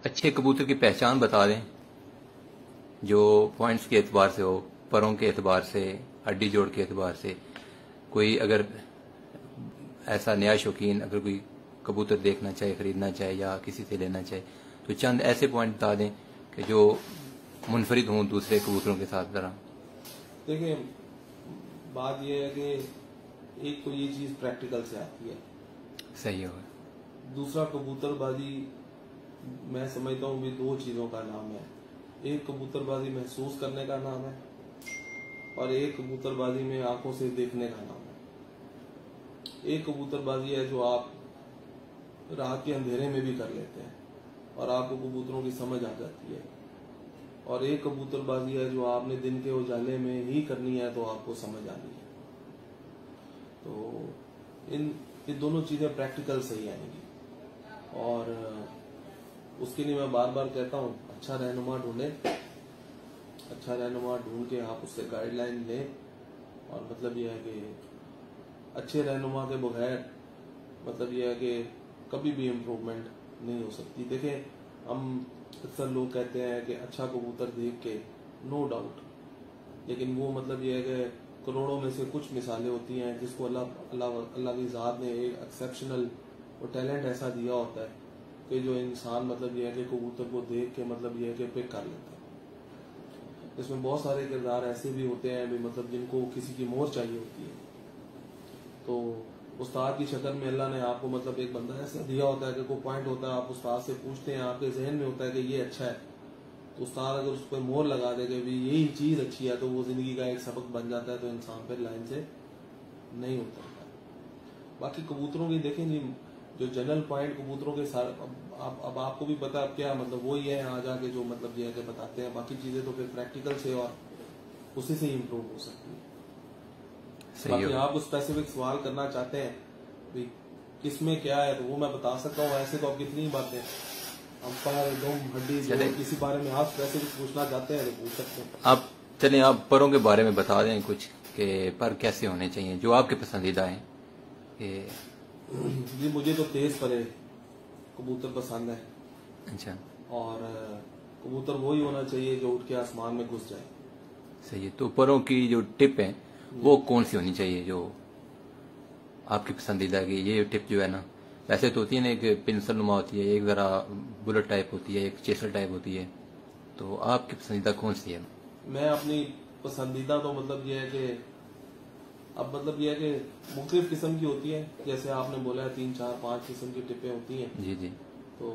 अच्छे कबूतर की पहचान बता दें, जो पॉइंट्स के एतबार से हो, परों के एतबार से, हड्डी जोड़ के एतबार से। कोई अगर ऐसा नया शौकीन अगर कोई कबूतर देखना चाहे, खरीदना चाहे या किसी से लेना चाहे, तो चंद ऐसे पॉइंट बता दें कि जो मुनफरिद हों दूसरे कबूतरों के साथ। जरा देखिए, बात यह है कि एक तो ये चीज प्रैक्टिकल से आती है, सही होगा। दूसरा कबूतरबाजी मैं समझता हूँ भी दो चीजों का नाम है। एक कबूतरबाजी महसूस करने का नाम है और एक कबूतरबाजी में आंखों से देखने का नाम है। एक कबूतरबाजी है जो आप रात के अंधेरे में भी कर लेते हैं और आपको कबूतरों की समझ आ जाती है, और एक कबूतरबाजी है जो आपने दिन के उजाले में ही करनी है तो आपको समझ आनी है। तो ये दोनों चीजें प्रैक्टिकल से ही आएंगी, और उसके लिए मैं बार बार कहता हूँ अच्छा रहनुमा ढूंढें, अच्छा रहनुमा ढूंढ के आप उससे गाइडलाइन लें। और मतलब यह है कि अच्छे रहनुमा के बगैर मतलब यह है कि कभी भी इम्प्रूवमेंट नहीं हो सकती। देखें, हम अक्सर लोग कहते हैं कि अच्छा कबूतर देख के नो डाउट, लेकिन वो मतलब यह है कि करोड़ों में से कुछ मिसालें होती हैं जिसको अल्लाह की ज़ात ने एक एक्सेप्शनल और टैलेंट ऐसा दिया होता है कि जो इंसान मतलब यह है कि कबूतर को देख के मतलब यह है कि पिक कर लेता है। इसमें बहुत सारे किरदार ऐसे भी होते हैं भी मतलब जिनको किसी की मोहर चाहिए होती है, तो उस्ताद की शक्ल में अल्लाह ने आपको मतलब एक बंदा ऐसा दिया होता है कि कोई पॉइंट होता है, आप उस्ताद से पूछते हैं, आपके जहन में होता है कि ये अच्छा है, तो उस्ताद अगर उस पर मोहर लगा दे कि यही चीज अच्छी है तो वो जिंदगी का एक सबक बन जाता है, तो इंसान फिर लाइन से नहीं उतरता। बाकी कबूतरों की देखें जी, जो जनरल पॉइंट कबूतरों के सारे अब आपको भी पता अब क्या मतलब वही है आ जाके जो मतलब ये है कि बताते हैं। बाकी चीजें तो फिर प्रैक्टिकल से और उसी से इम्प्रूव हो सकती है। बाकी आप स्पेसिफिक सवाल करना चाहते हैं भी किसमें क्या है तो वो मैं बता सकता हूँ। ऐसे तो आप कितनी बातें हम पर दम हड्डी जो किसी बारे में आप स्पेसिफिक पूछना चाहते हैं तो पूछ सकते हैं। आप चलें, आप परों के बारे में बता दें कुछ कि पर कैसे होने चाहिए जो आपके पसंदीदा हैं। जी, मुझे तो तेज परे कबूतर पसंद है। अच्छा, और कबूतर वही होना चाहिए जो उठ के आसमान में घुस जाए। सही है। तो परों की जो टिप है वो कौन सी होनी चाहिए जो आपकी पसंदीदा की? ये टिप जो है ना, वैसे तो होती है ना, एक पेंसिल नुमा होती है, एक जरा बुलेट टाइप होती है, एक चेसर टाइप होती है, तो आपकी पसंदीदा कौन सी है? मैं अपनी पसंदीदा तो मतलब ये है कि अब मतलब ये है कि मुख्तलिफ किस्म की होती है, जैसे आपने बोला है 3 4 5 किस्म की टिपें होती हैं। जी जी। तो